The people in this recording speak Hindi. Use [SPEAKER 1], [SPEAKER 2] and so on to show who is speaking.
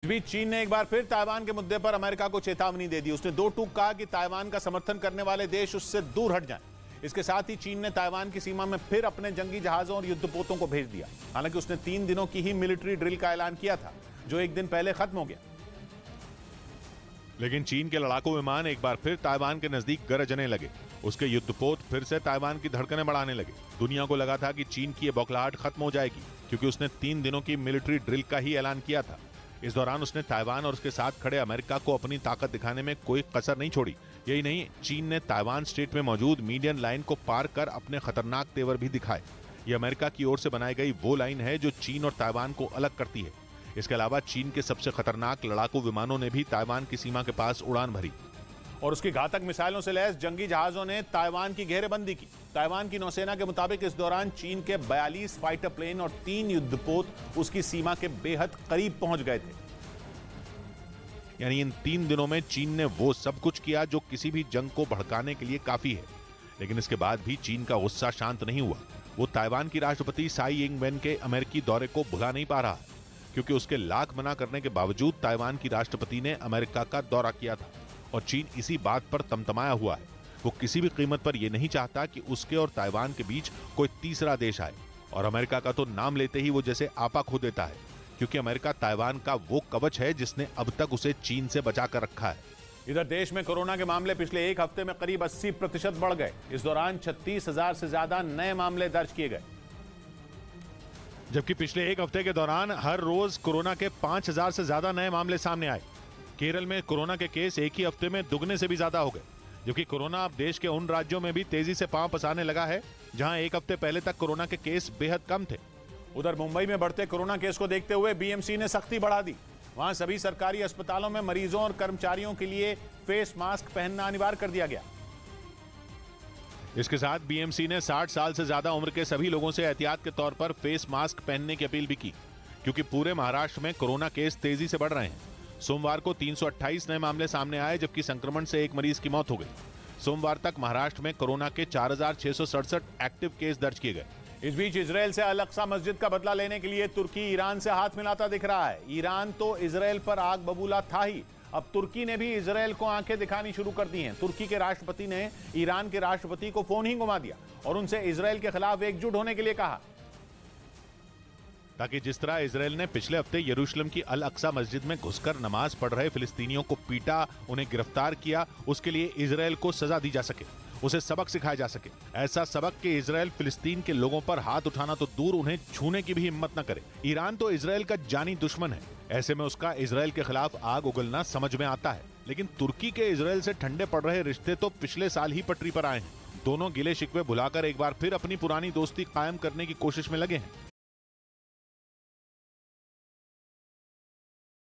[SPEAKER 1] इस बीच चीन ने एक बार फिर ताइवान के मुद्दे पर अमेरिका को चेतावनी दे दी। उसने दो टूक कहा कि ताइवान का समर्थन करने वाले देश उससे दूर हट जाएं। इसके साथ ही चीन ने ताइवान की सीमा में फिर अपने जंगी जहाजों और युद्धपोतों को भेज दिया। हालांकि उसने 3 दिनों की ही मिलिट्री ड्रिल का ऐलान किया था, जो एक दिन पहले खत्म हो गया।
[SPEAKER 2] लेकिन चीन के लड़ाकू विमान एक बार फिर ताइवान के नजदीक गरजने लगे। उसके युद्धपोत फिर से ताइवान की धड़कनें बढ़ाने लगे। दुनिया को लगा था कि चीन की ये बौखलाहट खत्म हो जाएगी, क्योंकि उसने 3 दिनों की मिलिट्री ड्रिल का ही ऐलान किया था। इस दौरान उसने ताइवान और उसके साथ खड़े अमेरिका को अपनी ताकत दिखाने में कोई कसर नहीं छोड़ी। यही नहीं, चीन ने ताइवान स्ट्रेट में मौजूद मीडियन लाइन को पार कर अपने खतरनाक तेवर भी दिखाए। ये अमेरिका की ओर से बनाई गई वो लाइन है जो चीन और ताइवान को अलग करती है। इसके अलावा चीन के सबसे खतरनाक लड़ाकू विमानों ने भी ताइवान की सीमा के पास उड़ान भरी
[SPEAKER 1] और उसकी घातक मिसाइलों से लैस जंगी जहाजों ने ताइवान की घेरेबंदी की। ताइवान की नौसेना के मुताबिक इस दौरान चीन के 42 फाइटर प्लेन और 3 युद्धपोत उसकी सीमा के बेहद करीब पहुंच गए थे।
[SPEAKER 2] यानी इन 3 दिनों में चीन ने वो सब कुछ किया जो किसी भी जंग को भड़काने के लिए काफी है। लेकिन इसके बाद भी चीन का गुस्सा शांत नहीं हुआ। वो ताइवान की राष्ट्रपति साई इंग वेन के अमेरिकी दौरे को भुला नहीं पा रहा है, क्योंकि उसके लाख मना करने के बावजूद ताइवान की राष्ट्रपति ने अमेरिका का दौरा किया था। और चीन इसी बात पर तमतमाया हुआ है। वो किसी भी कीमत पर यह नहीं चाहता कि उसके और ताइवान के बीच कोई तीसरा देश आए। और अमेरिका का तो नाम लेते ही वो जैसे आपा खो देता है, क्योंकि अमेरिका ताइवान का वो कवच है जिसने अब तक उसे चीन से बचा कर रखा है।
[SPEAKER 1] इधर देश में कोरोना के मामले पिछले एक हफ्ते में करीब 80% बढ़ गए। इस दौरान 36,000 से ज्यादा नए मामले दर्ज किए गए,
[SPEAKER 2] जबकि पिछले एक हफ्ते के दौरान हर रोज कोरोना के 5,000 से ज्यादा नए मामले सामने आए। केरल में कोरोना के केस एक ही हफ्ते में दुगने से भी ज्यादा हो गए, जबकि कोरोना अब देश के उन राज्यों में भी तेजी से पांव पसारने लगा है जहां एक हफ्ते पहले तक कोरोना के केस बेहद कम थे।
[SPEAKER 1] उधर मुंबई में बढ़ते कोरोना केस को देखते हुए बीएमसी ने सख्ती बढ़ा दी। वहां सभी सरकारी अस्पतालों में मरीजों और कर्मचारियों के लिए फेस मास्क पहनना अनिवार्य कर दिया गया।
[SPEAKER 2] इसके साथ बीएमसी ने 60 साल से ज्यादा उम्र के सभी लोगों से एहतियात के तौर पर फेस मास्क पहनने की अपील भी की, क्योंकि पूरे महाराष्ट्र में कोरोना केस तेजी से बढ़ रहे हैं। सोमवार को 328 नए मामले सामने आए, जबकि संक्रमण से एक मरीज की मौत हो गई। सोमवार तक महाराष्ट्र में कोरोना के 4,667 एक्टिव केस दर्ज किए गए।
[SPEAKER 1] इस बीच इजरायल से अल-अक्सा मस्जिद का बदला लेने के लिए तुर्की ईरान से हाथ मिलाता दिख रहा है। ईरान तो इजरायल पर आग बबूला था ही, अब तुर्की ने भी इजरायल को आंखें दिखानी शुरू कर दी हैं। तुर्की के राष्ट्रपति ने ईरान के राष्ट्रपति को फोन ही घुमा दिया और उनसे इजरायल के खिलाफ एकजुट होने के लिए कहा,
[SPEAKER 2] ताकि जिस तरह इजरायल ने पिछले हफ्ते यरूशलेम की अल अक्सा मस्जिद में घुसकर नमाज पढ़ रहे फिलिस्तीनियों को पीटा, उन्हें गिरफ्तार किया, उसके लिए इजरायल को सजा दी जा सके, उसे सबक सिखाया जा सके। ऐसा सबक कि इजरायल फिलिस्तीन के लोगों पर हाथ उठाना तो दूर, उन्हें छूने की भी हिम्मत न करे। ईरान तो इजरायल का जानी दुश्मन है, ऐसे में उसका इजरायल के खिलाफ आग उगलना समझ में आता है। लेकिन तुर्की के इजरायल से ठंडे पड़ रहे रिश्ते तो पिछले साल ही पटरी पर आए हैं। दोनों गिले शिकवे भुलाकर एक बार फिर अपनी पुरानी दोस्ती कायम करने की कोशिश में लगे हैं।